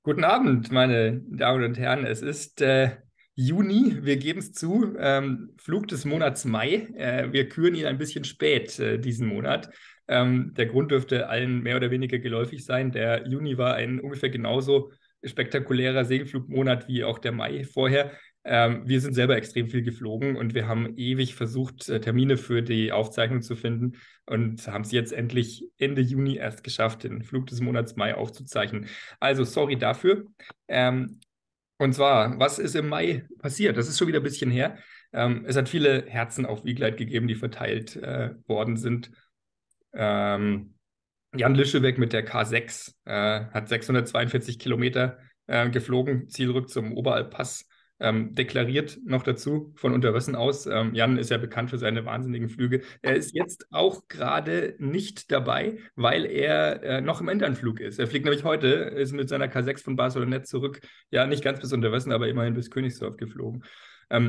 Guten Abend, meine Damen und Herren. Es ist Juni, wir geben es zu, Flug des Monats Mai. Wir küren ihn ein bisschen spät diesen Monat. Der Grund dürfte allen mehr oder weniger geläufig sein. Der Juni war ein ungefähr genauso spektakulärer Segelflugmonat wie auch der Mai vorher. Wir sind selber extrem viel geflogen und wir haben ewig versucht, Termine für die Aufzeichnung zu finden und haben es jetzt endlich Ende Juni erst geschafft, den Flug des Monats Mai aufzuzeichnen. Also, sorry dafür. Ähm, und zwar, was ist im Mai passiert? Das ist schon wieder ein bisschen her. Es hat viele Herzen auf Wiegleit gegeben, die verteilt worden sind. Ähm, Jan Lischeweg mit der K6 hat 642 Kilometer geflogen, Zielrück zum Oberalppass deklariert noch dazu von Unterwössen aus. Jan ist ja bekannt für seine wahnsinnigen Flüge. Er ist jetzt auch gerade nicht dabei, weil er noch im Enternflug ist. Er fliegt nämlich heute, ist mit seiner K6 von Barcelona zurück, ja nicht ganz bis Unterwössen, aber immerhin bis Königsdorf geflogen.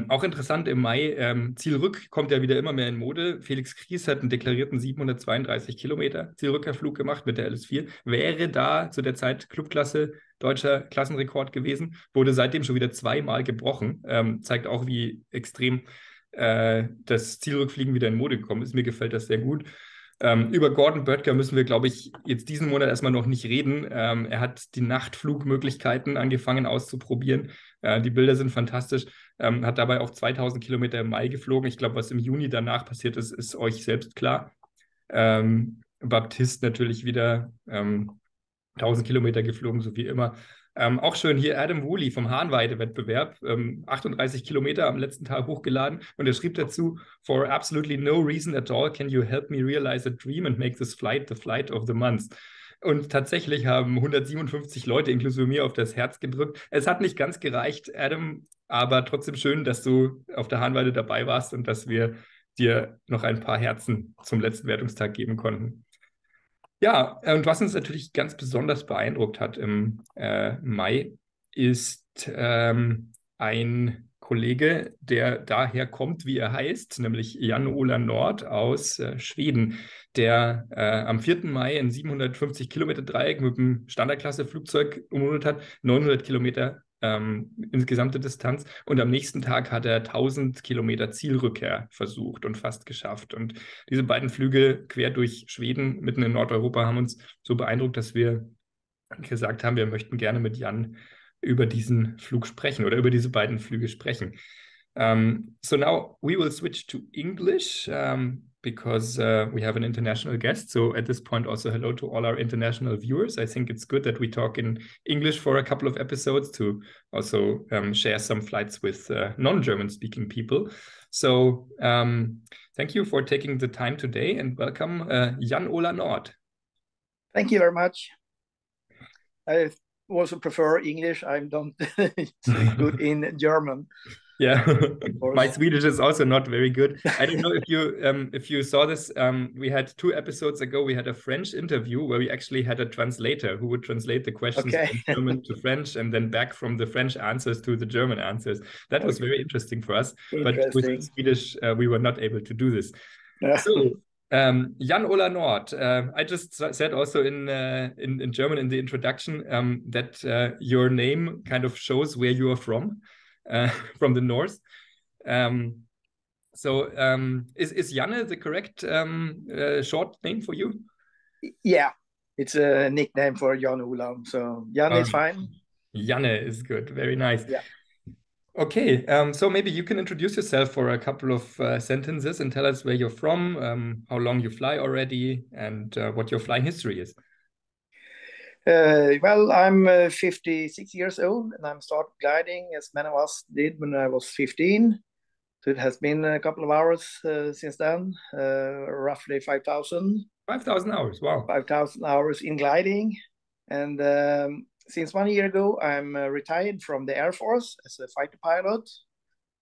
Auch interessant im Mai, Zielrück kommt ja wieder immer mehr in Mode. Felix Kries hat einen deklarierten 732 Kilometer Zielrückerflug gemacht mit der LS4. Wäre da zu der Zeit Clubklasse deutscher Klassenrekord gewesen, wurde seitdem schon wieder zweimal gebrochen. Zeigt auch, wie extrem das Zielrückfliegen wieder in Mode gekommen ist. Mir gefällt das sehr gut. Über Gordon Böttger müssen wir, glaube ich, jetzt diesen Monat erstmal noch nicht reden. Er hat die Nachtflugmöglichkeiten angefangen auszuprobieren. Die Bilder sind fantastisch. Hat dabei auch 2000 Kilometer im Mai geflogen. Ich glaube, was im Juni danach passiert ist, ist euch selbst klar. Baptiste natürlich wieder 1000 Kilometer geflogen, so wie immer. Auch schön hier Adam Woolley vom Hahnweide-Wettbewerb, 38 Kilometer am letzten Tag hochgeladen und er schrieb dazu: For absolutely no reason at all can you help me realize a dream and make this flight the flight of the month. Und tatsächlich haben 157 Leute inklusive mir auf das Herz gedrückt. Es hat nicht ganz gereicht, Adam, aber trotzdem schön, dass du auf der Hahnweide dabei warst und dass wir dir noch ein paar Herzen zum letzten Wertungstag geben konnten. Ja, und was uns natürlich ganz besonders beeindruckt hat im Mai, ist ein Kollege, der daher kommt, wie er heißt, nämlich Jan-Ola Nord aus Schweden, der am 4. Mai ein 750 Kilometer Dreieck mit einem Standardklasse-Flugzeug umrundet hat, 900 Kilometer insgesamte Distanz. Und am nächsten Tag hat er 1000 Kilometer Zielrückkehr versucht und fast geschafft. Und diese beiden Flüge quer durch Schweden, mitten in Nordeuropa, haben uns so beeindruckt, dass wir gesagt haben, wir möchten gerne mit Jan über diesen Flug sprechen oder über diese beiden Flüge sprechen. So now we will switch to English because we have an international guest. So at this point, also hello to all our international viewers. I think it's good that we talk in English for a couple of episodes to also share some flights with non-German speaking people. So thank you for taking the time today and welcome Jan-Ola Nord. Thank you very much. I also prefer English. I'm not so good in German. Yeah, my Swedish is also not very good. I don't know if you saw this. We had 2 episodes ago. We had a French interview where we actually had a translator who would translate the questions from German to French and then back from the French answers to the German answers. That was very interesting for us. But with Swedish, we were not able to do this. So. Jan-Ola Nord. I just said also in German in the introduction that your name kind of shows where you are from the north. Is Janne the correct short name for you? Yeah, it's a nickname for Jan-Ola. So Janne is fine. Janne is good. Very nice. Yeah. Okay, so maybe you can introduce yourself for a couple of sentences and tell us where you're from, how long you fly already, and what your flying history is. Well, I'm 56 years old and I'm started gliding as many of us did when I was 15. So it has been a couple of hours since then, roughly 5,000. 5,000 hours, wow. 5,000 hours in gliding. And since 1 year ago, I'm retired from the Air Force as a fighter pilot.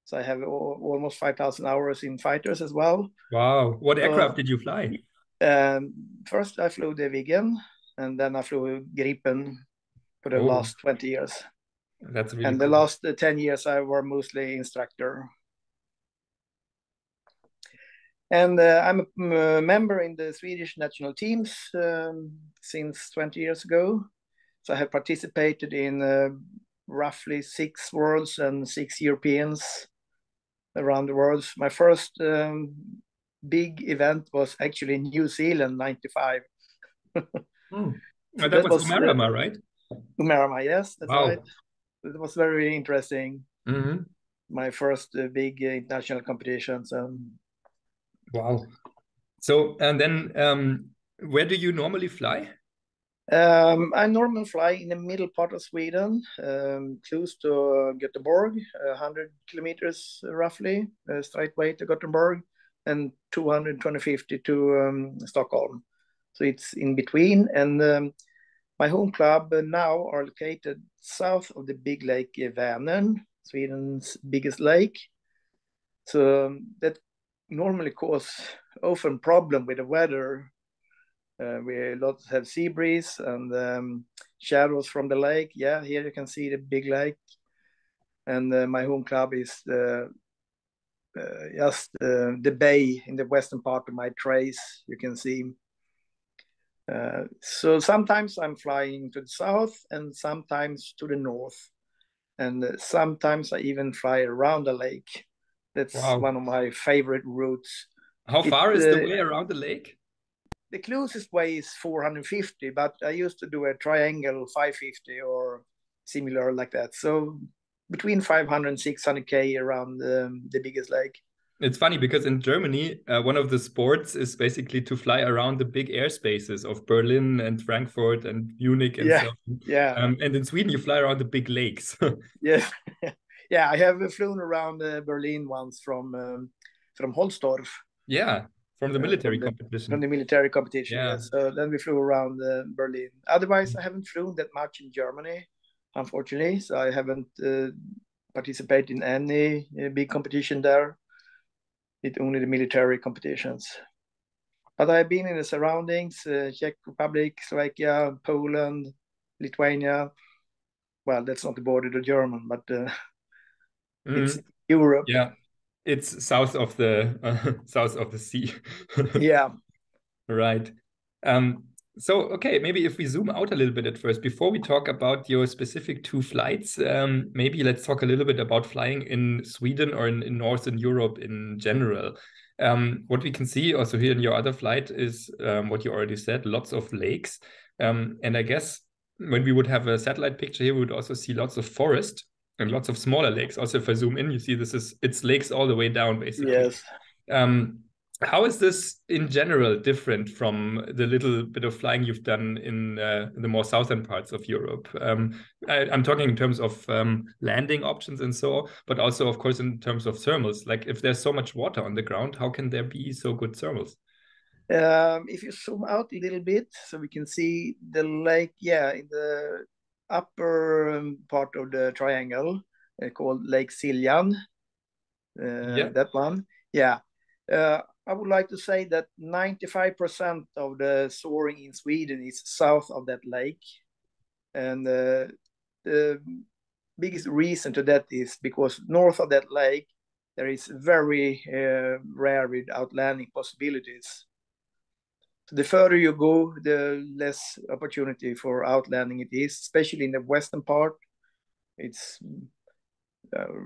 So I have almost 5,000 hours in fighters as well. Wow. What aircraft did you fly? First, I flew the Viggen, and then I flew Gripen for the last 20 years. That's really and cool. The last 10 years, I were mostly instructor. And I'm a member in the Swedish national teams since 20 years ago. So I have participated in roughly 6 worlds and 6 Europeans around the world. My first big event was actually in New Zealand, 95. Oh. So That that was was Umarama, right? Umarama, yes, that's right. Wow. It was very interesting. Mm-hmm. My first big international competitions. Wow. So, and then where do you normally fly? I normally fly in the middle part of Sweden, close to Gothenburg, 100 kilometers roughly, straight way to Gothenburg, and 250 to Stockholm. So it's in between. And my home club now are located south of the big lake Vänern, Sweden's biggest lake. So that normally cause often problem with the weather. We lots have sea breeze and shadows from the lake. Yeah, here you can see the big lake, and my home club is just the bay in the western part of my trace. You can see. So sometimes I'm flying to the south, and sometimes to the north, and sometimes I even fly around the lake. That's Wow. one of my favorite routes. How It far is the way around the lake? The closest way is 450, but I used to do a triangle 550 or similar like that. So between 500 and 600K around the biggest lake. It's funny because in Germany, one of the sports is basically to fly around the big airspaces of Berlin and Frankfurt and Munich and Yeah, so on. yeah, And in Sweden, you fly around the big lakes. yeah, yeah. I have flown around Berlin once from Holstorf, Yeah, from the military from competition. the military competition. Yeah. Yes, so then we flew around Berlin. Otherwise, I haven't flown that much in Germany, unfortunately. So I haven't participated in any big competition there. It's only the military competitions. But I've been in the surroundings, Czech Republic, Slovakia, Poland, Lithuania. Well, that's not the border to German, but it's Mhm. Europe. Yeah, it's south of the south of the sea. Yeah. Right. Um, so, okay, maybe if we zoom out a little bit at first, before we talk about your specific 2 flights, maybe let's talk a little bit about flying in Sweden or in Northern Europe in general. What we can see also here in your other flight is what you already said, lots of lakes. And I guess when we would have a satellite picture here, we would also see lots of forest and lots of smaller lakes. Also, if I zoom in, you see it's lakes all the way down, basically. Yes. Um, how is this in general different from the little bit of flying you've done in the more southern parts of Europe? I'm talking in terms of landing options and so, but also, of course, in terms of thermals. Like if there's so much water on the ground, how can there be so good thermals? If you zoom out a little bit, so we can see the lake, yeah, in the upper part of the triangle called Lake Siljan, Yeah. that one. Yeah. I would like to say that 95% of the soaring in Sweden is south of that lake. And the biggest reason to that is because north of that lake, there is very rare with outlanding possibilities. So the further you go, the less opportunity for outlanding it is, especially in the western part. It's,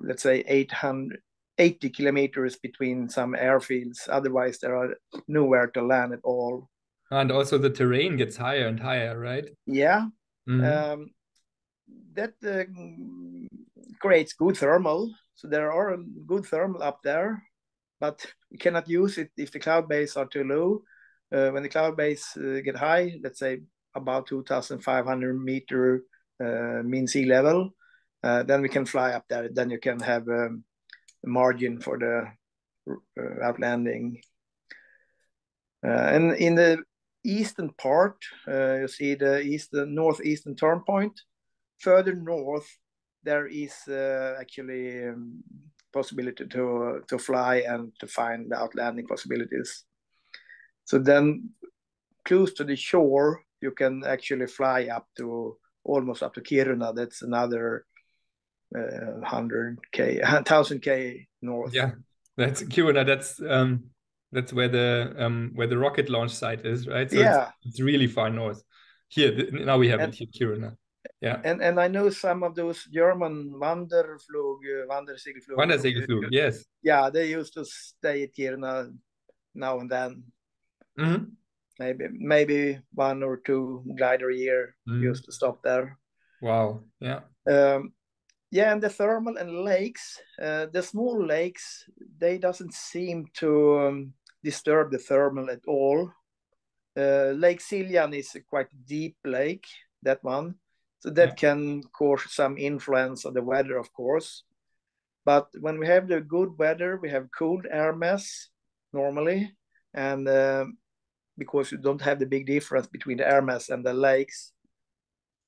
let's say, 880 kilometers between some airfields. Otherwise, there are nowhere to land at all. And also the terrain gets higher and higher, right? Yeah. Mm-hmm. That creates good thermal. So there are good thermal up there, but you cannot use it if the cloud base are too low. When the cloud base get high, let's say about 2,500 meter mean sea level, then we can fly up there. Then you can have a margin for the outlanding. And in the eastern part, you see the northeastern turn point. Further north, there is actually possibility to fly and to find the outlanding possibilities. So then, close to the shore, you can actually fly up to almost up to Kiruna. That's another 100K, 1000K north. Yeah, that's Kiruna. That's where the rocket launch site is, right? So Yeah, it's really far north. Here, now we have it and here, Kiruna. Yeah. And I know some of those German Wandersegelflug. Wandersegelflug, yes. Yeah, they used to stay at Kiruna now and then. Mm-hmm. Maybe one or two glider a year used to stop there. Wow. Yeah. Yeah, and the thermal and lakes, the small lakes, they doesn't seem to disturb the thermal at all. Lake Siljan is a quite deep lake, that one. So that can cause some influence on the weather, of course. But when we have the good weather, we have cold air mass normally. And because you don't have the big difference between the air mass and the lakes,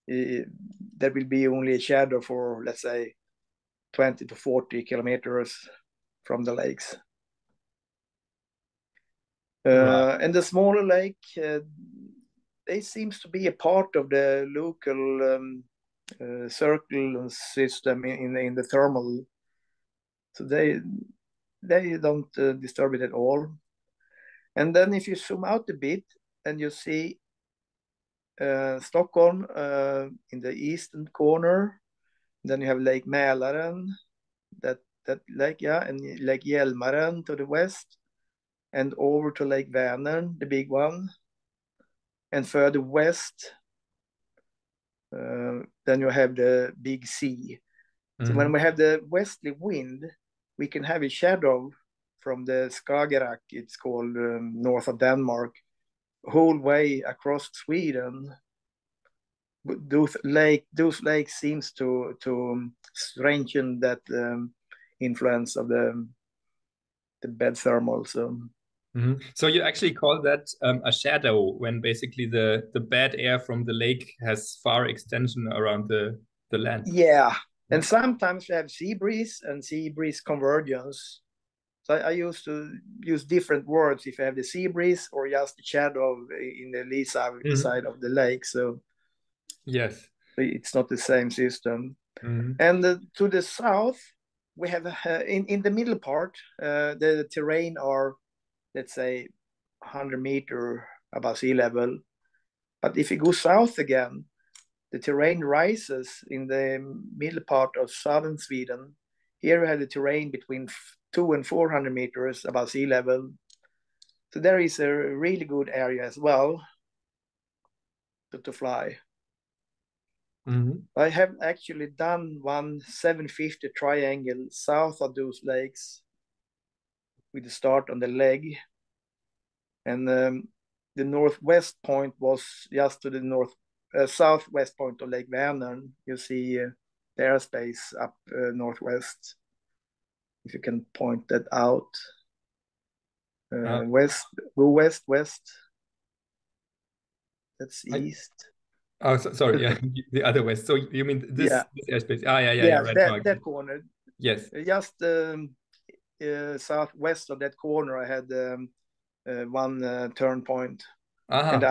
there will be only a shadow for, let's say, 20 to 40 kilometers from the lakes. Right. And the smaller lake, they seems to be a part of the local circle system in the thermal. So they don't disturb it at all. And then if you zoom out a bit and you see Stockholm in the eastern corner, then you have Lake Mälaren, that lake, yeah, and Lake Hjälmaren to the west, and over to Lake Vänern, the big one, and further west, then you have the big sea. So when we have the westerly wind, we can have a shadow from the Skagerrak, it's called north of Denmark, whole way across Sweden. Those lakes seems to strengthen that influence of the bed thermal. So you actually call that a shadow when basically the bad air from the lake has far extension around the land. Yeah, Yeah. and sometimes we have sea breeze and sea breeze convergence. So I used to use different words if I have the sea breeze or just the shadow in the lee side of the lake. So yes, it's not the same system. Mm-hmm. And to the south, we have in the middle part, the terrain are, let's say, 100 meter above sea level. But if you go south again, the terrain rises in the middle part of southern Sweden. Here we have the terrain between 200 and 400 meters above sea level. So there is a really good area as well to fly. Mm-hmm. I have actually done one 750 triangle south of those lakes with the start on the leg. And the northwest point was just to the southwest point of Lake Vänern. You see the airspace up northwest. If you can point that out. West, go west. That's east. Oh, sorry, yeah, the other way. So you mean this airspace? Yeah, right now. That corner. Yes. Just southwest of that corner, I had one turn point, and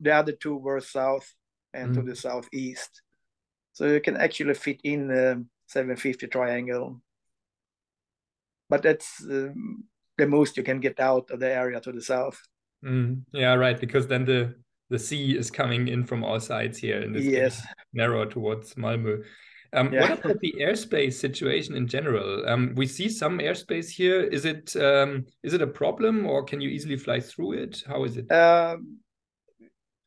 the other two were south and to the southeast. So you can actually fit in 750 triangle, but that's the most you can get out of the area to the south. Yeah, right. Because then the sea is coming in from all sides here, and it's getting narrower towards Malmö. What about the airspace situation in general? We see some airspace here. Is it a problem, or can you easily fly through it? How is it?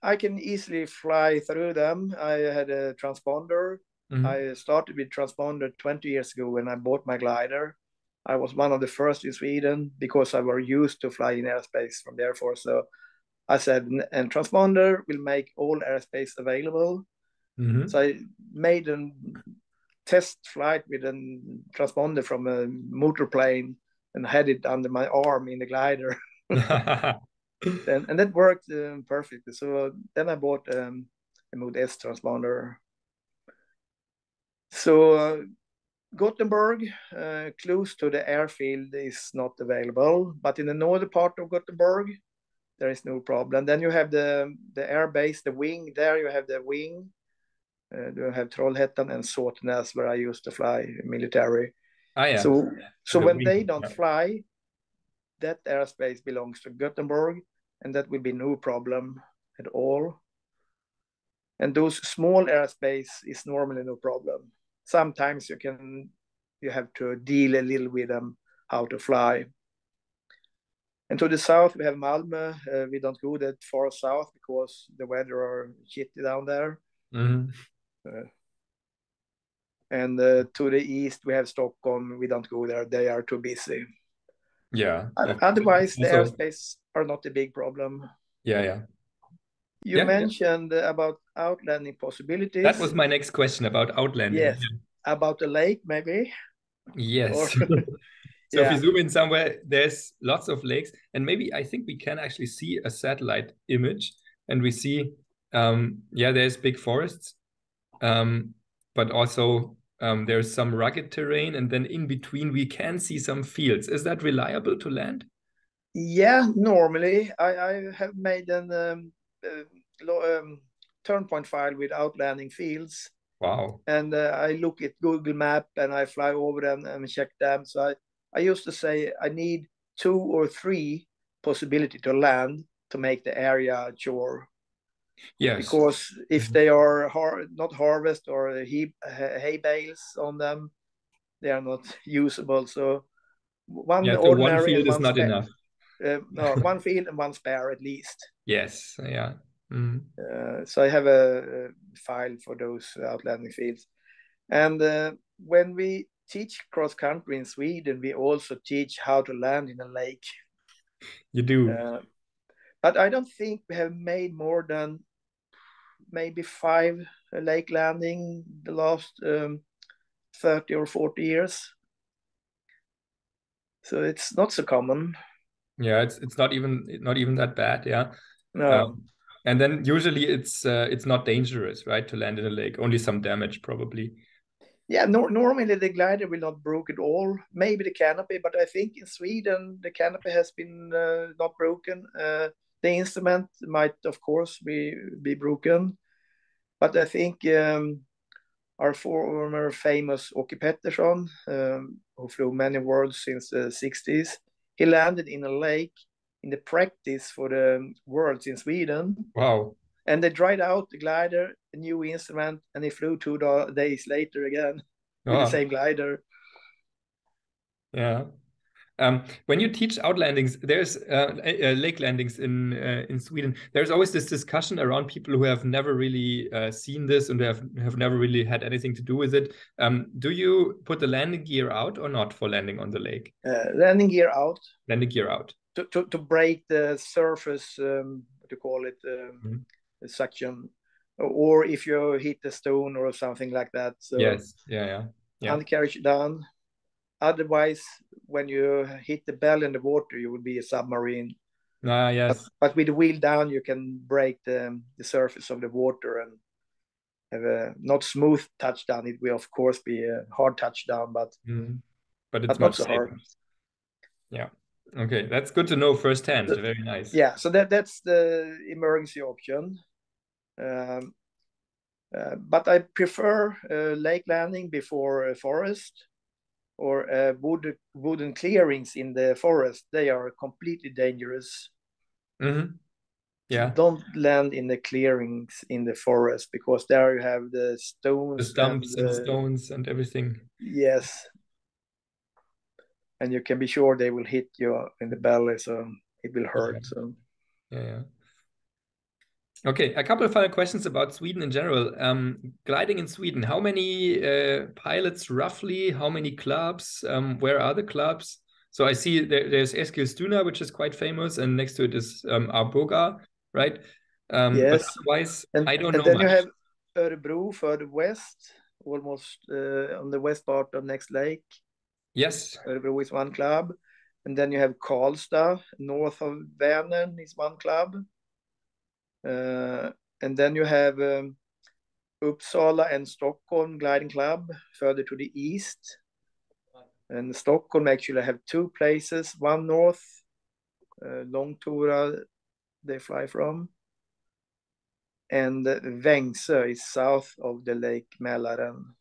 I can easily fly through them. I had a transponder. I started with transponder 20 years ago when I bought my glider. I was one of the first in Sweden because I were used to fly in airspace from the Air Force. So I said, and transponder will make all airspace available. So I made a test flight with a transponder from a motor plane and had it under my arm in the glider. And that worked perfectly. So then I bought a Mode S transponder. So Gothenburg, close to the airfield, is not available. But in the northern part of Gothenburg, there is no problem. Then you have the air base, the wing. There you have the wing. You have Trollhättan and Såtenäs, where I used to fly military. So when they don't fly, that airspace belongs to Gothenburg, and that will be no problem at all. And those small airspace is normally no problem. Sometimes you have to deal a little with them, how to fly. And to the south, we have Malmö. We don't go that far south because the weather are shitty down there. Mm-hmm. And to the east, we have Stockholm. We don't go there. They are too busy. Yeah. Otherwise, the Also, airspace are not a big problem. yeah. You Yeah. mentioned about outlanding possibilities. That was my next question about outlanding. Yes. About the lake, maybe. Yes. So if Yeah. you zoom in somewhere, there's lots of lakes, and maybe I think we can actually see a satellite image, and we see, there's big forests, but also there's some rugged terrain, and then in between we can see some fields. Is that reliable to land? Yeah, normally I have made an turn point file with outlanding fields. Wow. And I look at Google Map and I fly over them and check them. So I used to say I need 2 or 3 possibility to land to make the area sure. Yes. Because if they are not harvest or hay bales on them, they are not usable. So one So one ordinary field and is one not spare. enough. No, one field and one spare at least. Yes. Yeah. So I have a file for those outlanding fields. And when we teach cross country in Sweden, we also teach how to land in a lake. You do. But I don't think we have made more than maybe 5 lake landing the last 30 or 40 years. So it's not so common. Yeah, it's not even that bad. Yeah. No. And then usually it's not dangerous, right, to land in a lake. Only some damage probably. Yeah, normally the glider will not break at all. Maybe the canopy, but I think in Sweden the canopy has been not broken. The instrument might, of course, be broken, but I think our former famous Åke Pettersson, who flew many worlds since the 60s, he landed in a lake in the practice for the worlds in Sweden. Wow. And they dried out the glider, a new instrument, and he flew 2 days later again with the same glider. Yeah. When you teach outlandings, there's lake landings in Sweden. There's always this discussion around people who have never really seen this and have never really had anything to do with it. Do you put the landing gear out or not for landing on the lake? Landing gear out. Landing gear out. To break the surface, what do you call it, the suction, or if you hit a stone or something like that. So yes, yeah. Undercarriage down. Otherwise, when you hit the belly in the water, you will be a submarine. Yes. But with the wheel down, you can break the surface of the water and have a not smooth touchdown. It will, of course, be a hard touchdown, but it's not much so safer. hard. Yeah. Okay, that's good to know firsthand. Very nice. Yeah, so that's the emergency option. But I prefer lake landing before a forest or wooden clearings in the forest. They are completely dangerous. Mm-hmm. Yeah. So don't land in the clearings in the forest because there you have the stones, the stumps and stones and everything. Yes. And you can be sure they will hit you in the belly, so it will hurt. Yeah. So Yeah. Okay, a couple of final questions about Sweden in general. Gliding in Sweden, how many pilots roughly? How many clubs? Where are the clubs? So I see there's Eskilstuna, which is quite famous, and next to it is Arboga, right? yes. But otherwise, I don't know and then much. you have Örebro further west, almost on the west part of next lake. Yes. Örebro is one club. And then you have Karlstad, north of Vänern is one club. And then you have Uppsala and Stockholm gliding club further to the east. And Stockholm actually have 2 places, one north, Långtora, they fly from. And Vängsö is south of the Lake Mälaren.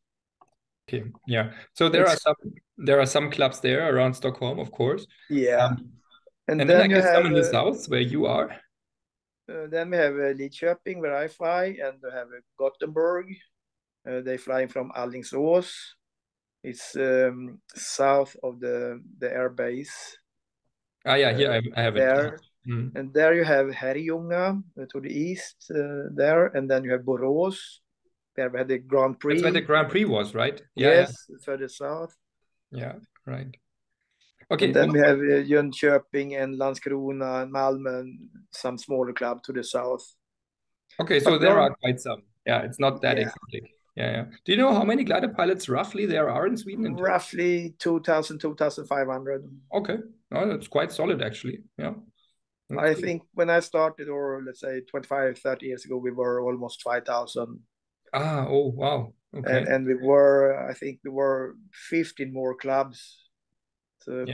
Okay, yeah. So there are some clubs there around Stockholm, of course. Yeah. And then I guess some in the south where you are. Then we have Lidköping, where I fly, and we have Gothenburg. They fly from Alingsås. It's south of the air base. Yeah, here I have it. There. And there you have Herrljunga to the east there, and then you have Borås. There we had the Grand Prix. That's where the Grand Prix was, right? Yes, further south. Yeah, right. Okay. And then we have Jönköping and Landskrona and Malmö, and some smaller club to the south. Okay, so there are quite some. Yeah, it's not that exotic. Yeah. Do you know how many glider pilots roughly there are in Sweden? Roughly 2,000, 2,500. Okay. Oh, that's quite solid, actually. Yeah. I think when I started, or let's say 25, 30 years ago, we were almost 5,000. Oh, wow. Okay. And I think we were 15 more clubs. So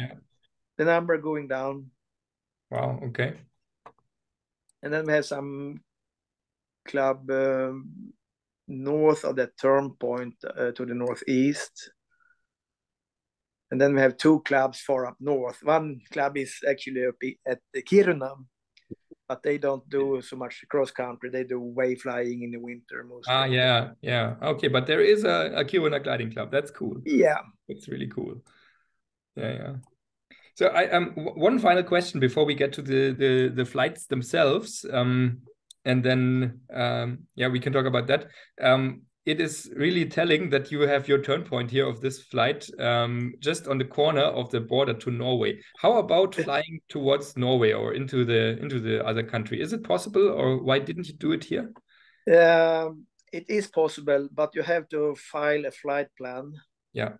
the number going down. Wow, okay. And then we have some club north of that turn point to the northeast. And then we have 2 clubs far up north. One club is actually up at the Kiruna, but they don't do so much cross country. They do wave flying in the winter mostly. Yeah. Okay, but there is a Kiruna gliding club. That's cool. Yeah. It's really cool. Yeah. So one final question before we get to the flights themselves. And then we can talk about that. It is really telling that you have your turn point here of this flight just on the corner of the border to Norway. How about flying towards Norway or into the other country? Is it possible, or why didn't you do it here? It is possible, but you have to file a flight plan. Yeah.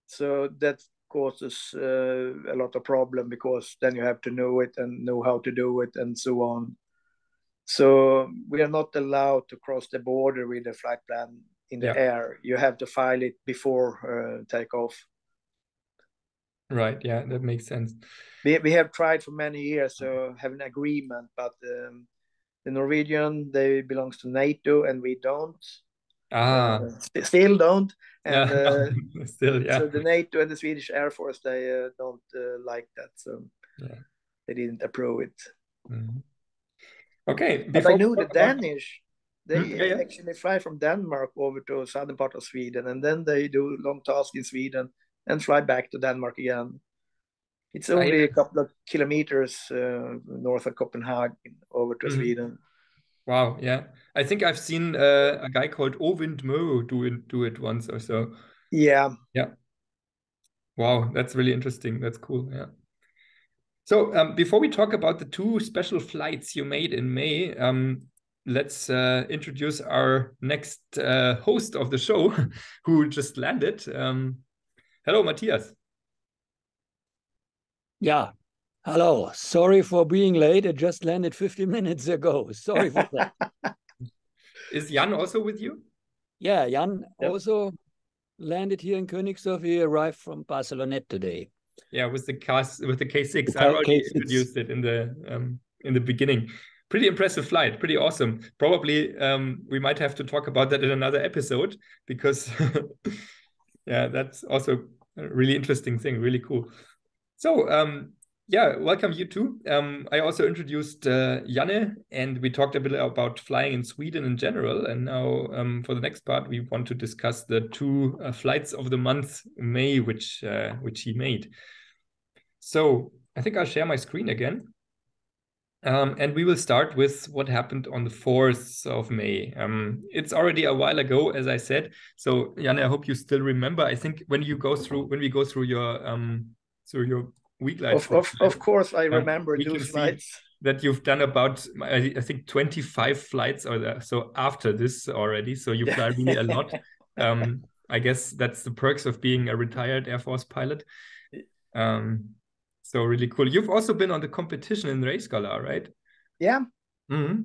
So that causes a lot of problem, because then you have to know it and know how to do it and so on. So we are not allowed to cross the border with a flight plan in the air. You have to file it before takeoff. Right. Yeah, that makes sense. We have tried for many years to have an agreement, but the Norwegian, they belongs to NATO and we don't. Still don't. And so the NATO and the Swedish Air Force, they don't like that. So they didn't approve it. Mm-hmm. Okay. But I know the Danish, they actually fly from Denmark over to southern part of Sweden, and then they do long task in Sweden and fly back to Denmark again. It's only a couple of kilometers north of Copenhagen over to Sweden. Wow, yeah. I think I've seen a guy called Ovind Mø do it once or so. Yeah. Wow, that's really interesting. That's cool. Yeah. So before we talk about the 2 special flights you made in May, let's introduce our next host of the show, who just landed. Hello, Matthias. Yeah. Hello. Sorry for being late. It just landed 50 minutes ago. Sorry for that. Is Jan also with you? Yeah, Jan also landed here in Königsdorf. He arrived from Barcelona today. Yeah, with the K6. I already introduced it in the beginning. Pretty impressive flight, pretty awesome. Probably we might have to talk about that in another episode, because that's also a really interesting thing, really cool. So welcome you too. I also introduced Janne, and we talked a bit about flying in Sweden in general. And now for the next part, we want to discuss the 2 flights of the month, May, which he made. So I think I'll share my screen again. And we will start with what happened on the 4th of May. It's already a while ago, as I said. So Janne, I hope you still remember. I think when we go through your week lights. Of course, I remember those flights. That you've done about, I think, 25 flights or so after this already. So you fly really a lot. I guess that's the perks of being a retired Air Force pilot. So really cool. You've also been on the competition in Reisgala, right? Yeah. Mm-hmm.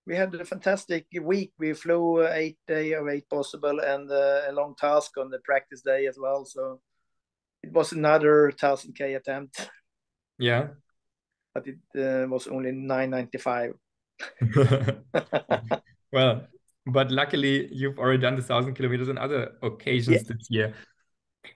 We had a fantastic week. We flew 8 days of 8 possible, and a long task on the practice day as well. So it was another 1,000K attempt. Yeah. But it was only 995. Well, but luckily you've already done the 1,000 kilometers on other occasions this year.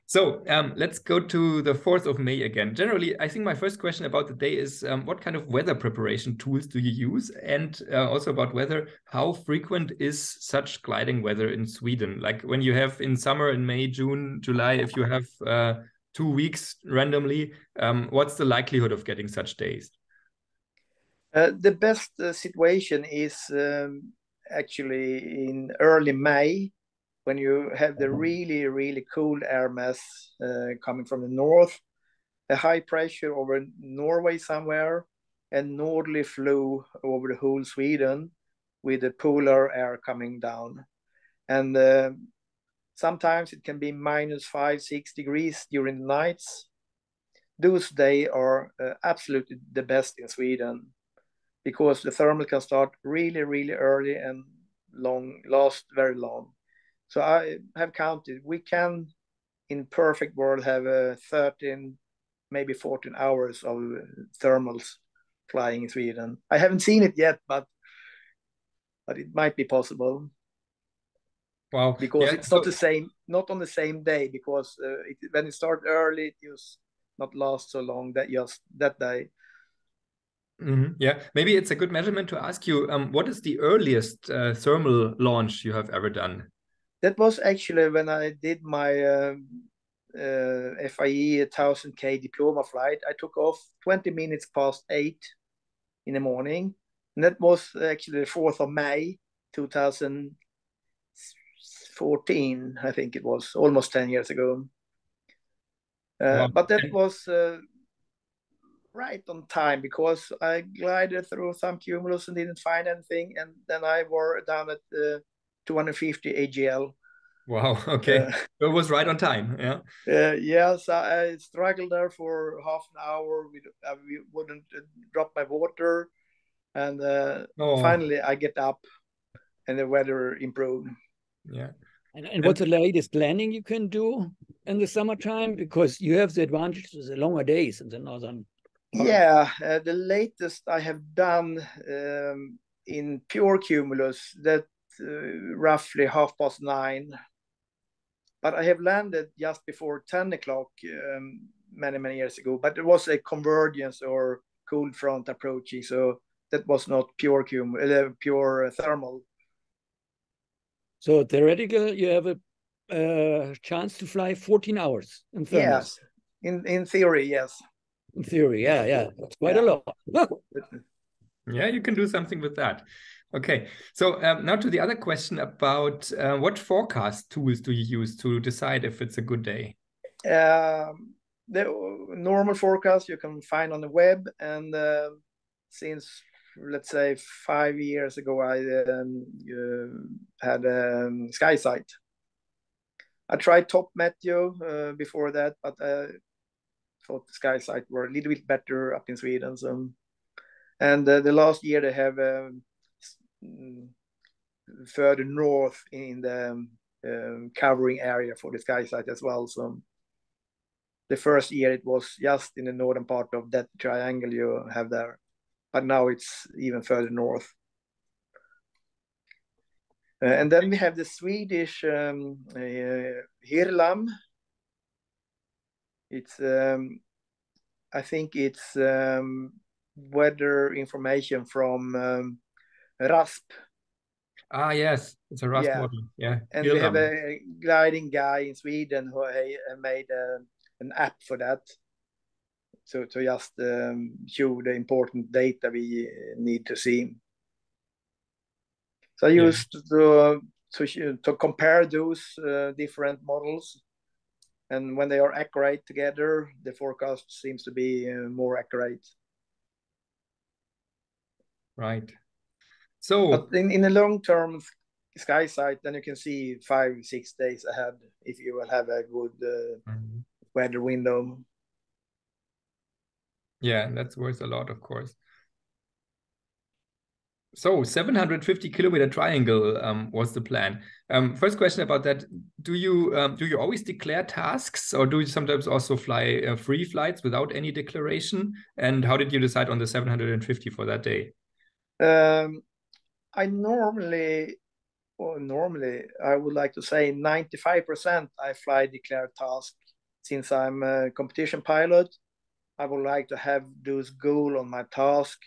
So let's go to the 4th of May again. Generally, I think my first question about the day is what kind of weather preparation tools do you use? And also about weather, how frequent is such gliding weather in Sweden? Like when you have in summer, in May, June, July, if you have 2 weeks randomly, what's the likelihood of getting such days? The best situation is actually in early May, when you have the really, really cool air mass coming from the north, a high pressure over Norway somewhere, and northerly flow over the whole Sweden with the polar air coming down. And sometimes it can be -5, 6 degrees during the nights. Those days are absolutely the best in Sweden, because the thermal can start really, really early and last very long. So I have counted, we can, in perfect world, have 13, maybe 14 hours of thermals flying in Sweden. I haven't seen it yet, but it might be possible. Wow. Because it's not the same, not on the same day, because when it starts early, it just not last so long that day. Yeah, maybe it's a good measurement to ask you, what is the earliest thermal launch you have ever done? That was actually when I did my FIE 1000K diploma flight. I took off 20 minutes past 8 in the morning. And that was actually the 4th of May, 2014, I think it was, almost 10 years ago. Wow. But that was right on time, because I glided through some cumulus and didn't find anything. And then I were down at 250 AGL. Wow, okay. It was right on time, yeah? Yes, I struggled there for half an hour. We wouldn't drop my water. And finally I get up and the weather improved. Yeah. And what's the latest landing you can do in the summertime? Because you have the advantage of the longer days in the northern part. Yeah, the latest I have done in pure cumulus, that roughly 9:30. But I have landed just before 10 o'clock many, many years ago. But it was a convergence or cold front approaching, so that was not pure pure thermal. So theoretically, you have a chance to fly 14 hours in thermal. Yes, in theory, yes. In theory, yeah. It's quite a lot. Yeah, you can do something with that. Okay, so now to the other question about what forecast tools do you use to decide if it's a good day? The normal forecast you can find on the web, and since, let's say, 5 years ago, I had a SkySight. I tried Top Meteo before that, but I thought the SkySight were a little bit better up in Sweden. So, and the last year they have further north in the covering area for the SkySight as well. So the first year it was just in the northern part of that triangle you have there, but now it's even further north. And then we have the Swedish Hirlam. It's I think it's weather information from RASP. Ah, yes, it's a RASP model. Yeah, and we have a gliding guy in Sweden who made an app for that. So to just show the important data we need to see. So I used to compare those different models, and when they are accurate together, the forecast seems to be more accurate. Right. So, but in the long term SkySight, then you can see 5-6 days ahead if you will have a good weather window. Yeah, that's worth a lot, of course. So 750 kilometer triangle was the plan. First question about that: do you always declare tasks, or do you sometimes also fly free flights without any declaration? And how did you decide on the 750 for that day? I normally Well, normally, I would like to say 95% I fly declared task. Since I'm a competition pilot, I would like to have those goal on my task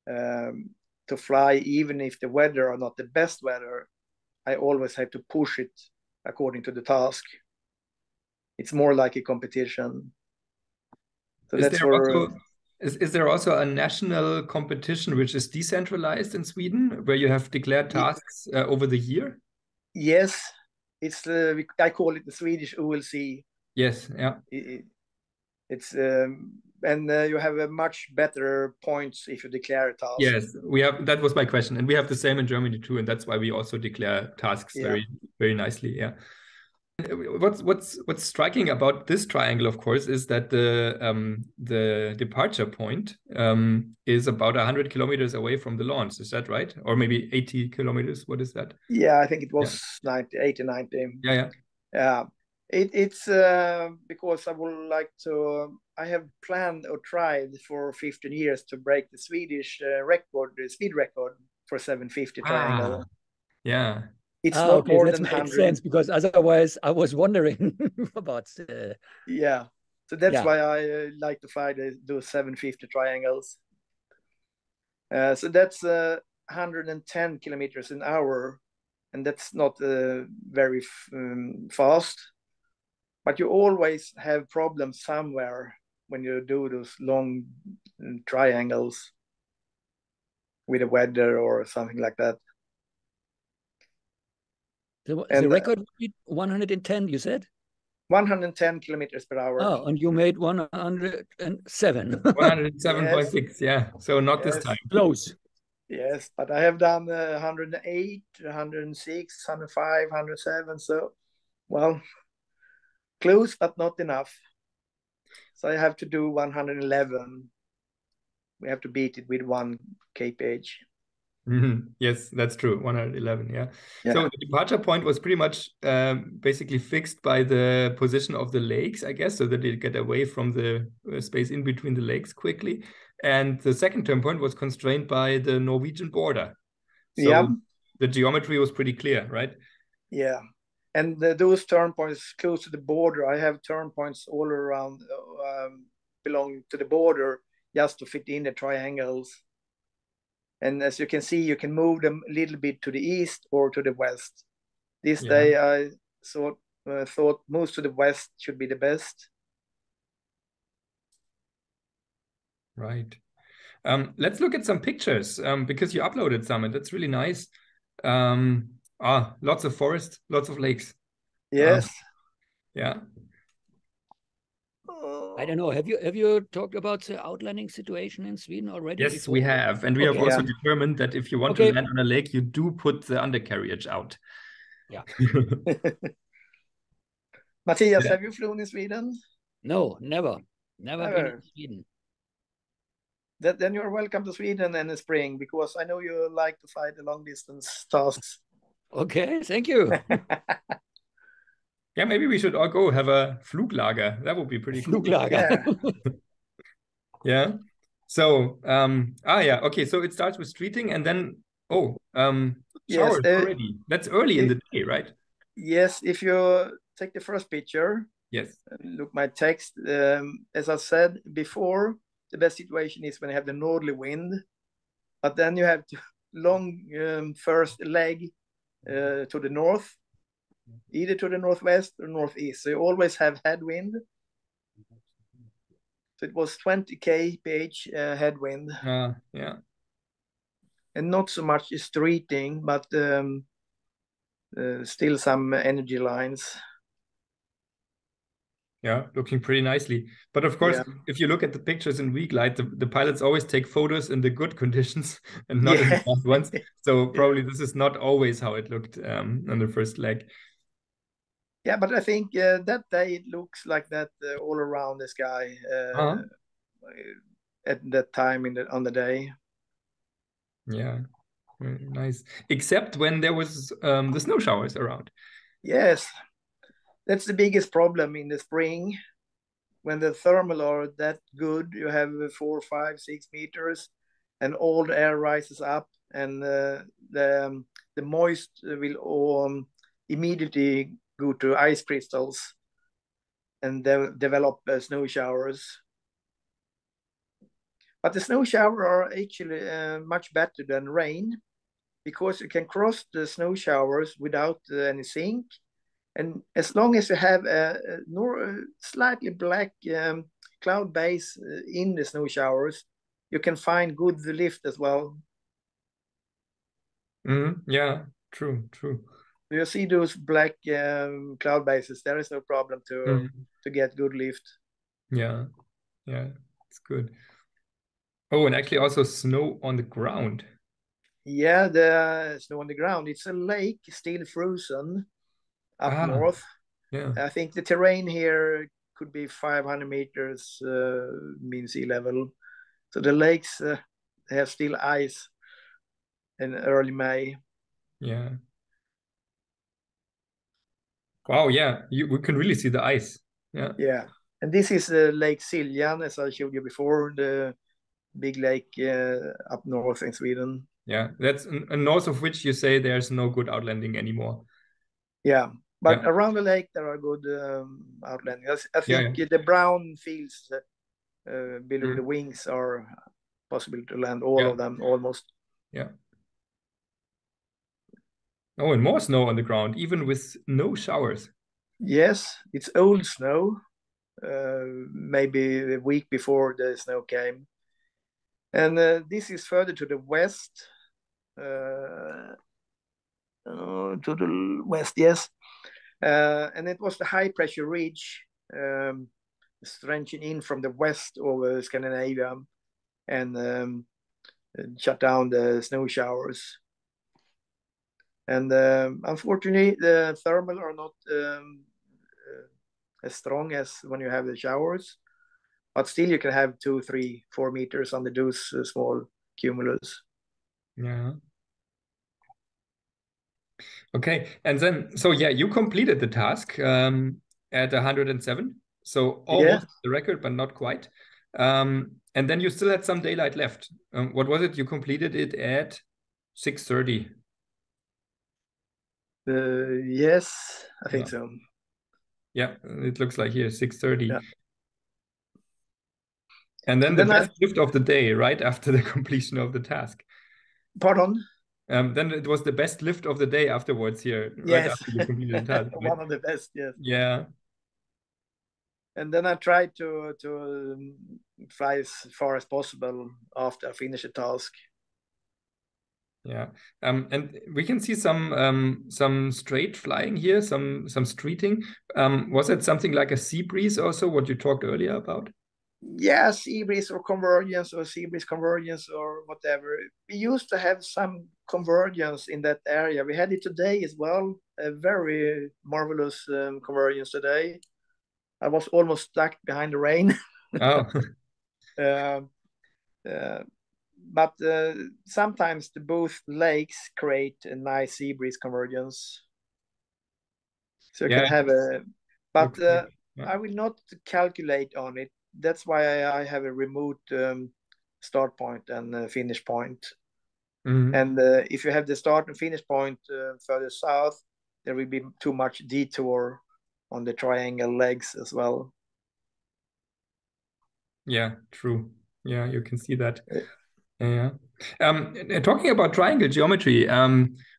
to fly, even if the weather are not the best weather. I always have to push it according to the task. It's more like a competition. So Is that's there for also is there also a national competition which is decentralized in Sweden, where you have declared tasks over the year? yes. It's I call it the Swedish OLC. Yes, yeah. It's and you have a much better points if you declare a task. Yes, we have. That was my question, and we have the same in Germany too, and that's why we also declare tasks very, very nicely. Yeah. What's striking about this triangle, of course, is that the departure point is about 100 kilometers away from the launch. Is that right? Or maybe 80 kilometers? What is that? Yeah, I think it was 90, 80, 90. Yeah. It's because I would like to. I have planned or tried for 15 years to break the Swedish record, the speed record for 750 triangle. Yeah. It's not okay, more that than makes 100. sense, because otherwise I was wondering about. Yeah, so that's why I like to fly those 750 triangles. So that's 110 kilometers an hour, and that's not very fast. But you always have problems somewhere when you do those long triangles with the weather or something like that. The record would be 110, you said? 110 kilometers per hour. Oh, and you made 107. 107.6, yeah. So not this time. Close. Yes, but I have done 108, 106, 105, 107. So, well, close, but not enough. So I have to do 111. We have to beat it with 1 kph. Yes, that's true. 111, yeah. So the departure point was pretty much basically fixed by the position of the lakes, I guess, so that they get away from the space in between the lakes quickly. And the second turn point was constrained by the Norwegian border. So the geometry was pretty clear, right? Yeah. And those turn points close to the border, I have turn points all around belong to the border just to fit in the triangles. And as you can see, you can move them a little bit to the east or to the west. This day, I thought most to the west should be the best. Right. Let's look at some pictures because you uploaded some, and that's really nice. Lots of forest, lots of lakes. Yes. Yeah. I don't know. Have you talked about the outlanding situation in Sweden already? Yes, before? we have. And we have also determined that if you want to land on a lake, you do put the undercarriage out. Yeah. Matthias, have you flown in Sweden? No, never. Never been in Sweden. Then you're welcome to Sweden in the spring, because I know you like to fly the long distance tasks. Okay, thank you. Yeah, maybe we should all go have a Fluglager. That would be pretty cool. Fluglager. Yeah. So, okay. So it starts with streeting, and then showers already. That's early in the day, right? Yes. If you take the first picture, look my text. As I said before, the best situation is when you have the northerly wind, but then you have to long first leg to the north, either to the northwest or northeast. So you always have headwind. So it was 20 kph headwind. Yeah. And not so much streeting, but still some energy lines. Yeah, looking pretty nicely. But of course, if you look at the pictures in weak light, the pilots always take photos in the good conditions and not in the bad ones. So probably this is not always how it looked on the first leg. Yeah, but I think that day it looks like that all around the sky at that time on the day. Yeah, very nice. Except when there was the snow showers around. Yes, that's the biggest problem in the spring. When the thermal are that good, you have 4, 5, 6 meters, and all the air rises up, and the the moist will immediately go to ice crystals and develop snow showers. But the snow shower are actually much better than rain, because you can cross the snow showers without any sink. And as long as you have a slightly black cloud base in the snow showers, you can find good lift as well. Yeah, true. You see those black cloud bases, there is no problem to get good lift. Yeah, it's good. Oh, and actually also snow on the ground. Yeah, the snow on the ground. It's a lake still frozen up north. Yeah. I think the terrain here could be 500 meters mean sea level. So the lakes have still ice in early May. Yeah. Wow, yeah, we can really see the ice. Yeah. Yeah. And this is Lake Siljan, as I showed you before, the big lake up north in Sweden. Yeah, that's north of which you say there's no good outlanding anymore. Yeah, but around the lake there are good outlanding. I think the brown fields below the wings are possible to land all of them almost. Yeah. Oh, and more snow on the ground, even with no showers. Yes, it's old snow, maybe a week before the snow came. And this is further to the west. To the west, yes. And it was the high pressure ridge stretching in from the west over Scandinavia and shut down the snow showers. And unfortunately, the thermal are not as strong as when you have the showers, but still you can have 2, 3, 4 meters under those small cumulus. Yeah. Okay, and then so you completed the task at 107, so almost the record, but not quite. And then you still had some daylight left. What was it? You completed it at 6:30. Yes, I think so. Yeah, it looks like here 6:30. Yeah. And then the best lift of the day, right after the completion of the task. Pardon? Then it was the best lift of the day afterwards here, right after you completed the task. Right? One of the best, yes. Yeah. And then I tried to fly as far as possible after I finished the task. Yeah, and we can see some straight flying here, some streeting. Was it something like a sea breeze also, what you talked earlier about? Yeah, sea breeze or convergence or sea breeze convergence or whatever. We used to have some convergence in that area. We had it today as well. A very marvelous convergence today. I was almost stuck behind the rain. Oh. But sometimes both lakes create a nice sea breeze convergence. So you can have a, but I will not calculate on it. That's why I have a remote start point and finish point. And if you have the start and finish point further south, there will be too much detour on the triangle legs as well. Yeah, true. Yeah, you can see that. Yeah. Talking about triangle geometry,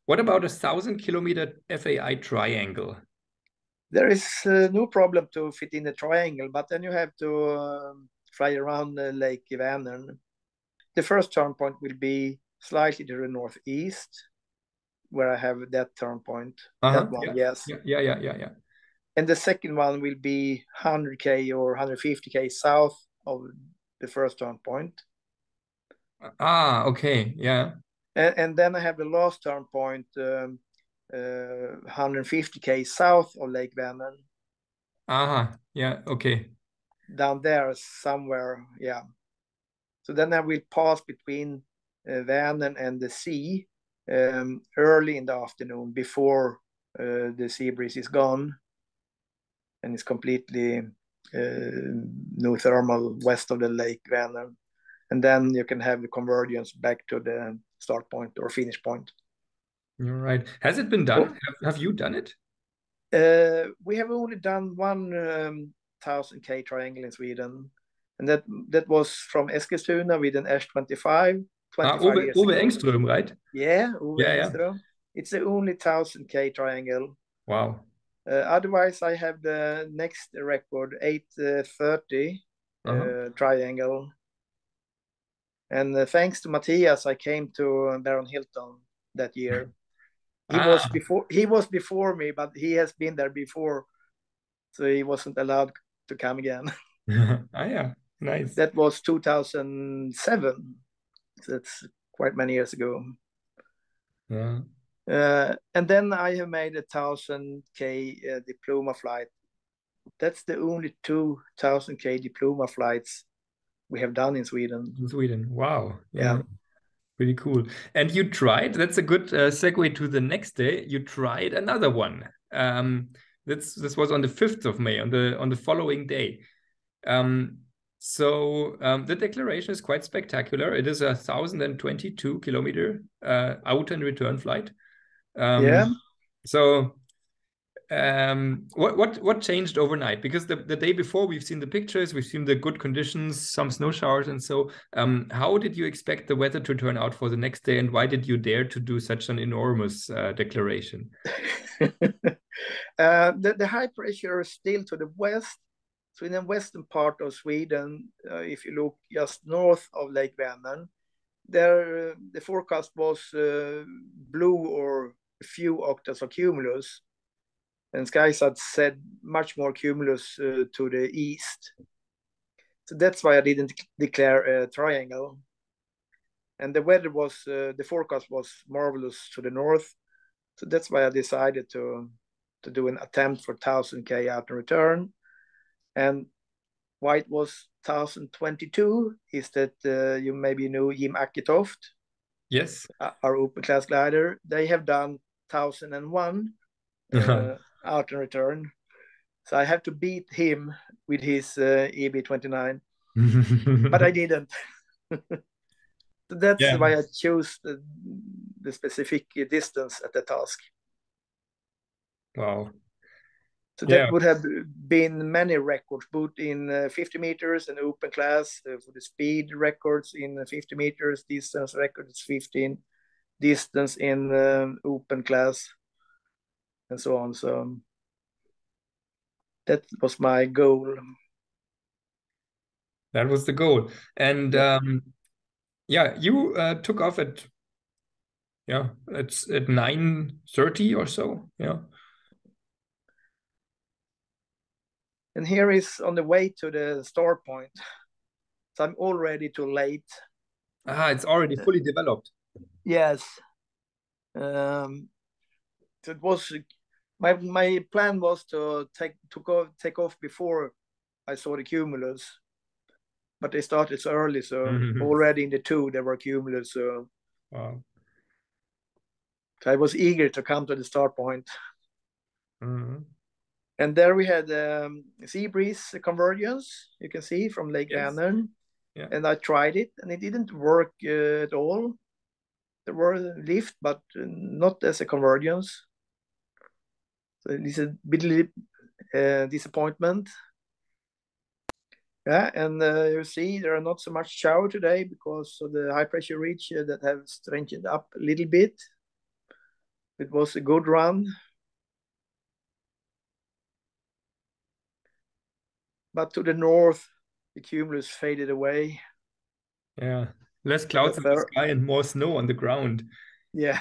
what about 1,000-kilometer FAI triangle? There is no problem to fit in the triangle, but then you have to fly around Lake Vänern. The first turn point will be slightly to the northeast, where I have that turn point. That one, yes. Yeah. And the second one will be 100K or 150K south of the first turn point. Okay, yeah. And then I have the last turn point, 150K south of Lake Vänern. Yeah, okay. Down there somewhere, yeah. So then I will pass between Vänern and the sea early in the afternoon before the sea breeze is gone and it's completely no thermal west of the Lake Vänern. And then you can have the convergence back to the start point or finish point. You're right. Has it been done? Have you done it? We have only done one 1000K triangle in Sweden, and that was from Eskilstuna with an S25 25 years Ove ago. Engström, right? Yeah, Ove Yeah, yeah. Engström. It's the only 1000K triangle. Wow. Otherwise, I have the next record, 830 triangle. And thanks to Matthias, I came to Baron Hilton that year. He was before me, but he has been there before, so he wasn't allowed to come again. Yeah, nice. That was 2007. So that's quite many years ago. Yeah. And then I have made a 1000K diploma flight. That's the only 2000K diploma flights we have done in Sweden. In Sweden. Wow. Yeah. Pretty cool. And you tried, that's a good segue to the next day. You tried another one. This was on the 5th of May, on the following day. So the declaration is quite spectacular. It is a 1,022-kilometer out and return flight. Yeah. So what changed overnight? Because the day before we've seen the pictures, we've seen the good conditions, some snow showers, and so how did you expect the weather to turn out for the next day, and why did you dare to do such an enormous declaration? The high pressure is still to the west. So in the western part of Sweden, if you look just north of Lake Vänern, there the forecast was blue or a few octaves of cumulus. And SkySat said much more cumulus to the east. So that's why I didn't declare a triangle. And the weather was, the forecast was marvelous to the north. So that's why I decided to do an attempt for 1000K out and return. And why it was 1022 is that you maybe know Jim Aketoft. Yes. Our open class glider. They have done 1001 out and return. So I have to beat him with his EB29, but I didn't. So that's why I chose the specific distance at the task. Wow. So that would have been many records, both in 50 meters and open class, for the speed records in 50 meters, distance records 15, distance in open class, and so on. So that was my goal. That was the goal. And you took off at it's at 9:30 or so. Yeah. And here is on the way to the start point. So I'm already too late. It's already fully developed. Yes. So it was my plan was to take off before I saw the cumulus, but they started so early, so already in the 2 there were cumulus. So wow. I was eager to come to the start point. And there we had sea breeze convergence, you can see from Lake Vänern. Yeah. And I tried it, and it didn't work at all. There were lift, but not as a convergence. So this is a bit disappointment. Yeah, and you see there are not so much shower today because of the high pressure ridge that have strengthened up a little bit. It was a good run. But to the north, the cumulus faded away. Yeah, less clouds in the sky and more snow on the ground. Yeah.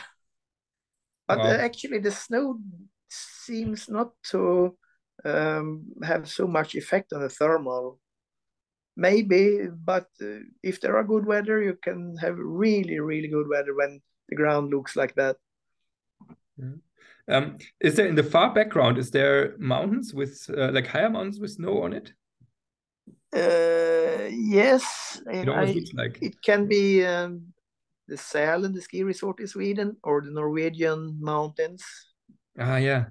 But actually the snow seems not to have so much effect on the thermal. Maybe, but if there are good weather, you can have really, really good weather when the ground looks like that. Is there in the far background, is there mountains with like higher mountains with snow on it? Yes. It almost looks like. It can be the Sälen, the ski resort in Sweden, or the Norwegian mountains. Yeah.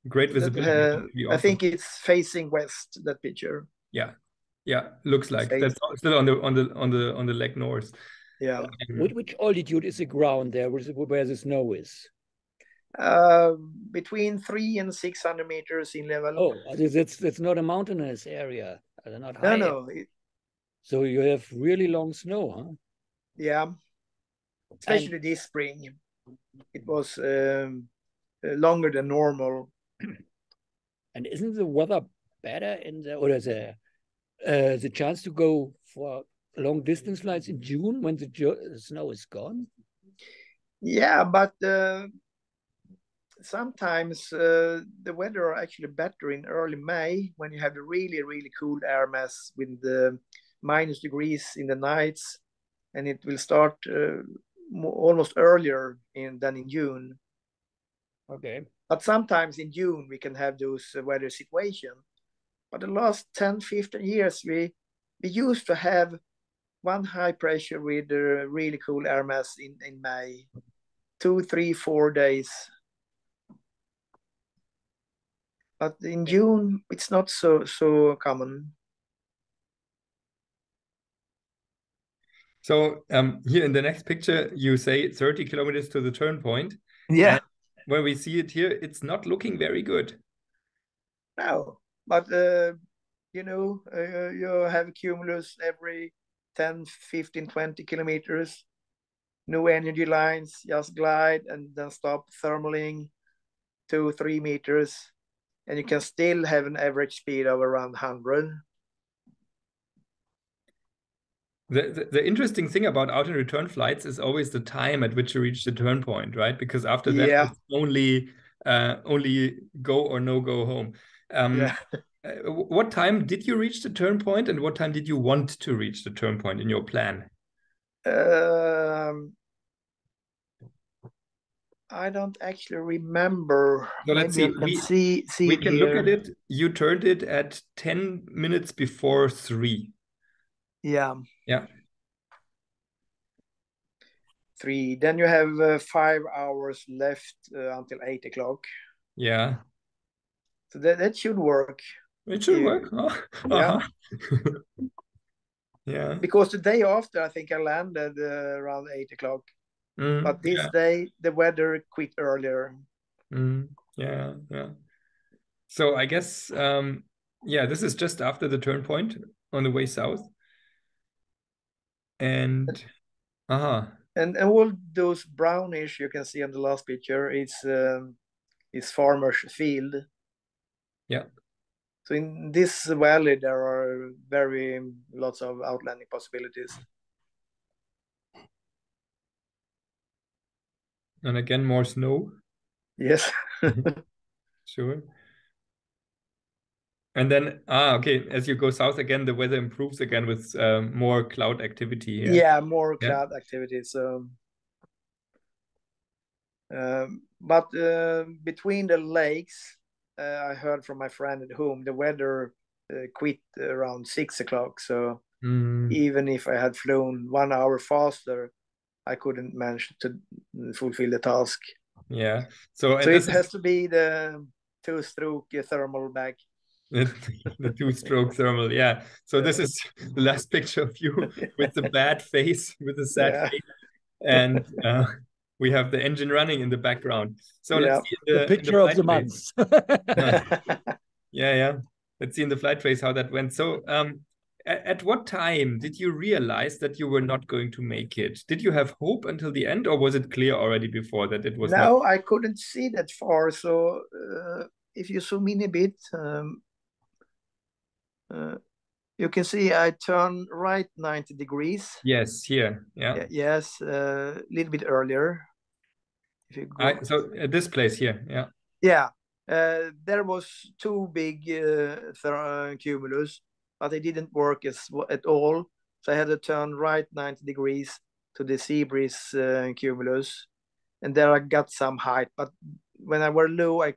Great visibility. I think it's facing west, that picture. Yeah, looks like that's still on the leg north. Yeah. Which altitude is the ground there where the snow is? Between 300 and 600 meters in level. Oh, that's not a mountainous area. Not high. No. So you have really long snow, huh? Yeah. Especially this spring. It was longer than normal. And isn't the weather better or the chance to go for long distance flights in June when the snow is gone? Yeah, but sometimes the weather are actually better in early May when you have the really, really cool air mass with the minus degrees in the nights, and it will start almost earlier than in June. Okay. But sometimes in June we can have those weather situations. But the last 10, 15 years, we used to have one high pressure with a really cool air mass in May, 2, 3, 4 days. But in June, it's not so common. So here in the next picture, you say 30 kilometers to the turn point. Yeah. And when we see it here, it's not looking very good. No, but you know, you have cumulus every 10, 15, 20 kilometers. No energy lines, just glide and then stop thermaling 2, 3 meters. And you can still have an average speed of around 100. The interesting thing about out and return flights is always the time at which you reach the turn point, right? Because after that, it's only go or no go home. What time did you reach the turn point, and what time did you want to reach the turn point in your plan? I don't actually remember. So let's see. Maybe I can see we it can here. look at it. You turned it at 10 minutes before 3. Yeah. Yeah. 3. Then you have 5 hours left until 8 o'clock. Yeah. So that should work. It should work. Oh. Yeah. Yeah. Because the day after, I think I landed around 8 o'clock. But this day, the weather quit earlier. Yeah. So I guess, this is just after the turn point on the way south. And, And all those brownish you can see on the last picture is farmer's field. Yeah. So in this valley, there are very lots of outlanding possibilities. And again, more snow. Yes. Sure. And then, okay, as you go south again, the weather improves again with more cloud activity here. Yeah, more cloud activity. So, but between the lakes, I heard from my friend at home, the weather quit around 6 o'clock. So even if I had flown 1 hour faster, I couldn't manage to fulfill the task. Yeah. So it has to be the 2-stroke thermal bag. The 2-stroke thermal, yeah. So this is the last picture of you with the bad face, with the sad face, and we have the engine running in the background. So let's see the picture of the month. Yeah. Let's see in the flight trace how that went. So at what time did you realize that you were not going to make it? Did you have hope until the end, or was it clear already before that it was not? No, I couldn't see that far. So if you zoom in a bit, you can see I turn right 90 degrees. Yes, here. Yeah. Yes, a little bit earlier. If you go. So at this place here, yeah. Yeah, there was 2 big cumulus, but they didn't work at all. So I had to turn right 90 degrees to the sea breeze cumulus, and there I got some height. But when I were low, I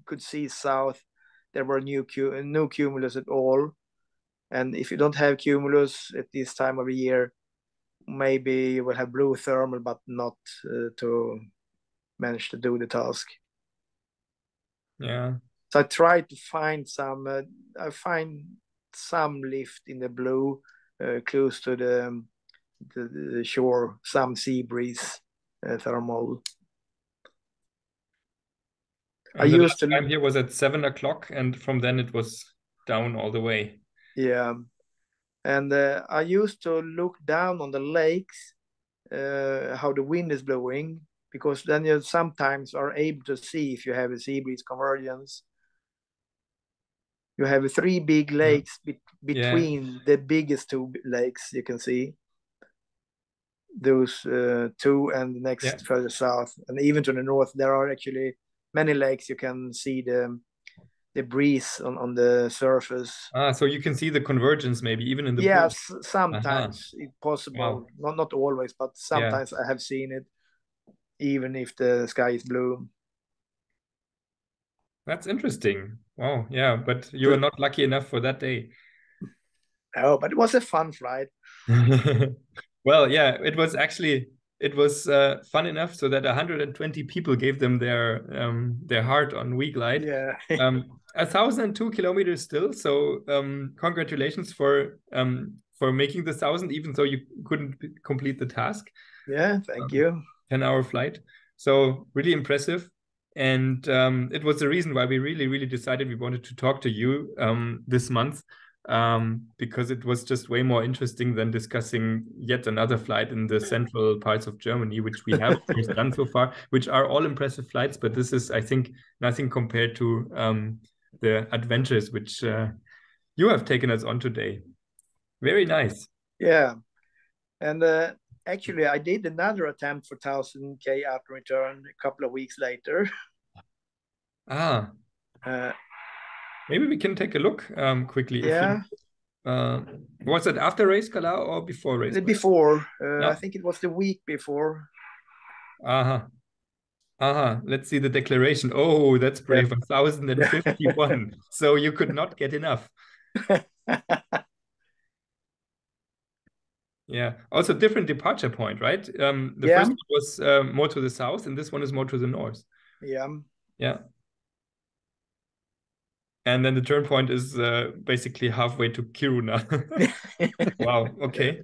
could see south. There were no cumulus at all. And if you don't have cumulus at this time of the year, maybe you will have blue thermal, but not to manage to do the task. Yeah. So I tried to find some. I find some lift in the blue, close to the the shore, some sea breeze, thermal. And the last time here was at 7 o'clock, and from then it was down all the way. Yeah, and I used to look down on the lakes, how the wind is blowing, because then you sometimes are able to see if you have a sea breeze convergence. You have 3 big lakes between the biggest 2 lakes you can see. Those 2 and the next further south, and even to the north, there are actually many lakes. You can see the breeze on the surface. So you can see the convergence maybe even in the yes pool. Sometimes it's possible. Wow. Not always, but sometimes I have seen it even if the sky is blue. That's interesting. Wow. Yeah, but you were not lucky enough for that day. Oh, but it was a fun flight. Well, yeah, it was fun enough so that 120 people gave them their heart on WeGlide. Yeah. 1,002 kilometers still. So congratulations for making the 1,000, even though you couldn't complete the task. Yeah, thank you. 10-hour flight. So really impressive. And it was the reason why we really, really decided we wanted to talk to you this month. Because it was just way more interesting than discussing yet another flight in the central parts of Germany, which we have done so far, which are all impressive flights. But this is, I think, nothing compared to the adventures which you have taken us on today. Very nice. Yeah. And actually, I did another attempt for 1,000K out return a couple of weeks later. Maybe we can take a look quickly. Yeah. Was it after race Kala or before race? Before. I think it was the week before. Let's see the declaration. Oh, that's brave. 1,051. So you could not get enough. Yeah. Also different departure point, right? The first one was more to the south, and this one is more to the north. Yeah. Yeah. And then the turn point is basically halfway to Kiruna. Wow. Okay.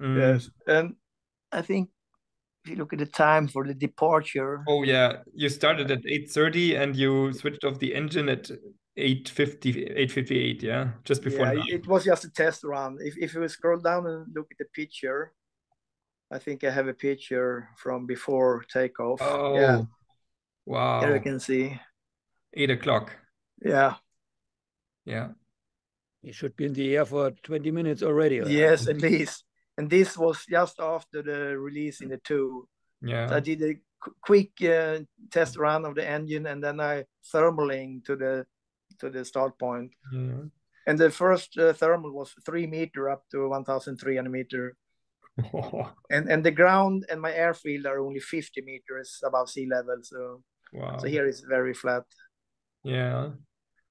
Yes. And I think if you look at the time for the departure. Oh, yeah. You started at 8:30 and you switched off the engine at 8:50, 8:58, yeah? Just before 9. It was just a test run. If you scroll down and look at the picture, I think I have a picture from before takeoff. Oh, yeah. Wow. Here you can see. 8 o'clock. Yeah. Yeah. You should be in the air for 20 minutes already. Yes, at least. And this was just after the release in the 2. Yeah. So I did a quick test run of the engine, and then I thermaling to the start point. Yeah. And the first thermal was 3 meter up to 1,300 meter. And the ground and my airfield are only 50 meters above sea level. So, So here it's very flat. Yeah.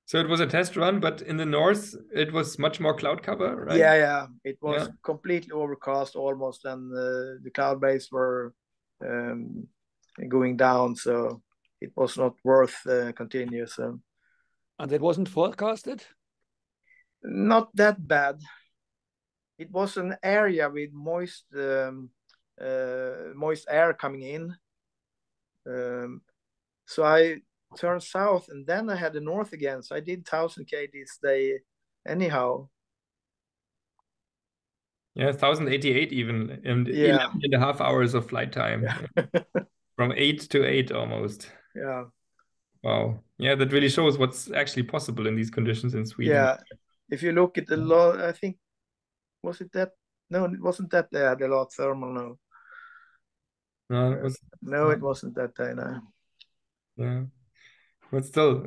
So it was a test run, but in the north, it was much more cloud cover, right? Yeah. It was completely overcast almost, and the cloud base were going down. So it was not worth continue. So. And that wasn't forecasted? Not that bad. It was an area with moist air coming in. So I turned south, and then I had the north again. So I did 1,000K this day anyhow. Yeah, 1,088 even, and 11.5 hours of flight time. From 8 to 8 almost. Yeah. Wow. Yeah, that really shows what's actually possible in these conditions in Sweden. Yeah. If you look at the lot, I think, was it that? No, it wasn't that they had a lot thermal, no. No, it was, it wasn't that day, no. Yeah. But still,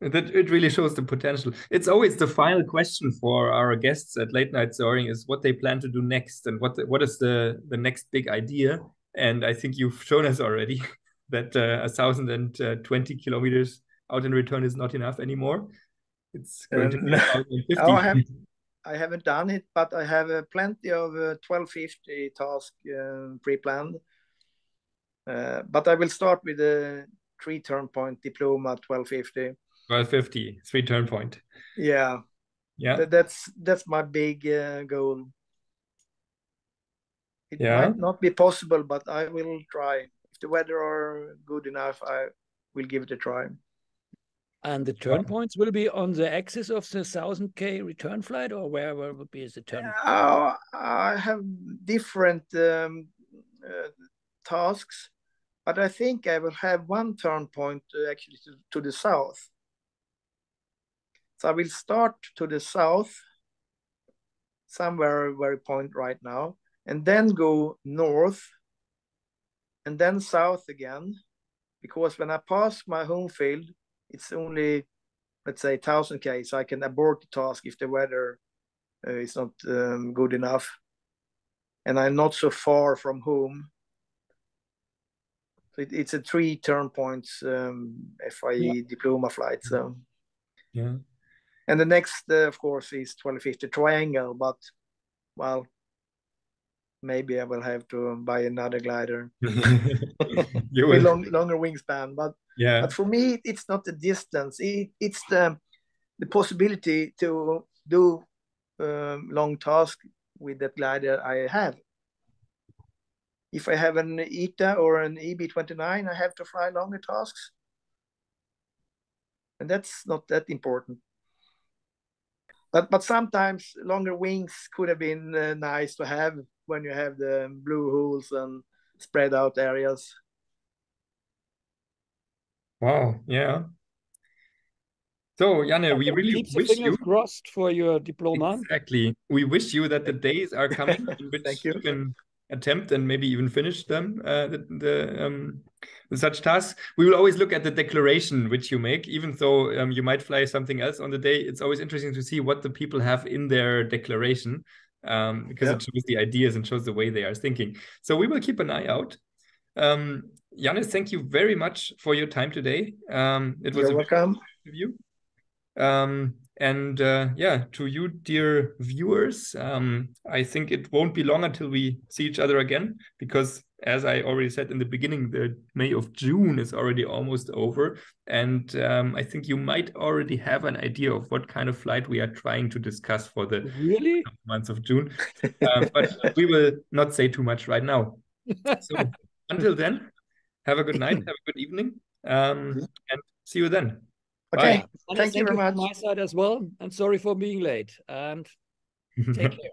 it really shows the potential. It's always the final question for our guests at Late Night Soaring is what they plan to do next and what is the next big idea. And I think you've shown us already that 1,020 kilometers out and return is not enough anymore. It's going to be 1,050. I haven't done it, but I have plenty of 1,250 tasks pre-planned. But I will start with the 3 turn point diploma 1,250. 1,250, 3 turn point. Yeah. Yeah. That's my big goal. It might not be possible, but I will try. If the weather are good enough, I will give it a try. And the turn points will be on the axis of the 1000K return flight, or where will be the turn? I have different tasks, but I think I will have one turn point actually to the south. So I will start to the south, somewhere very point right now, and then go north, and then south again, because when I pass my home field, it's only, let's say, 1000K, so I can abort the task if the weather is not good enough. And I'm not so far from home. So it's a 3 turn points FIE diploma flight. So. Yeah. And the next, of course, is 1250 triangle, but, well, maybe I will have to buy another glider with longer wingspan. But for me, it's not the distance. It's the possibility to do long task with that glider I have. If I have an ETA or an EB29, I have to fly longer tasks. And that's not that important. But sometimes longer wings could have been nice to have when you have the blue holes and spread out areas. Wow, yeah. So, Janne, we really wish you crossed for your diploma. Exactly. We wish you that the days are coming in which you can attempt and maybe even finish them, such tasks. We will always look at the declaration which you make, even though you might fly something else on the day. It's always interesting to see what the people have in their declaration, because it shows the ideas and shows the way they are thinking. So we will keep an eye out. Janne, thank you very much for your time today. It was You're welcome. Interview. To you, dear viewers, I think it won't be long until we see each other again, because as I already said in the beginning, the May of June is already almost over. And I think you might already have an idea of what kind of flight we are trying to discuss for the months of June. But we will not say too much right now. So until then, have a good night, have a good evening, and see you then. Okay, Bye. Thank you very much. From my side as well, and sorry for being late. And take care.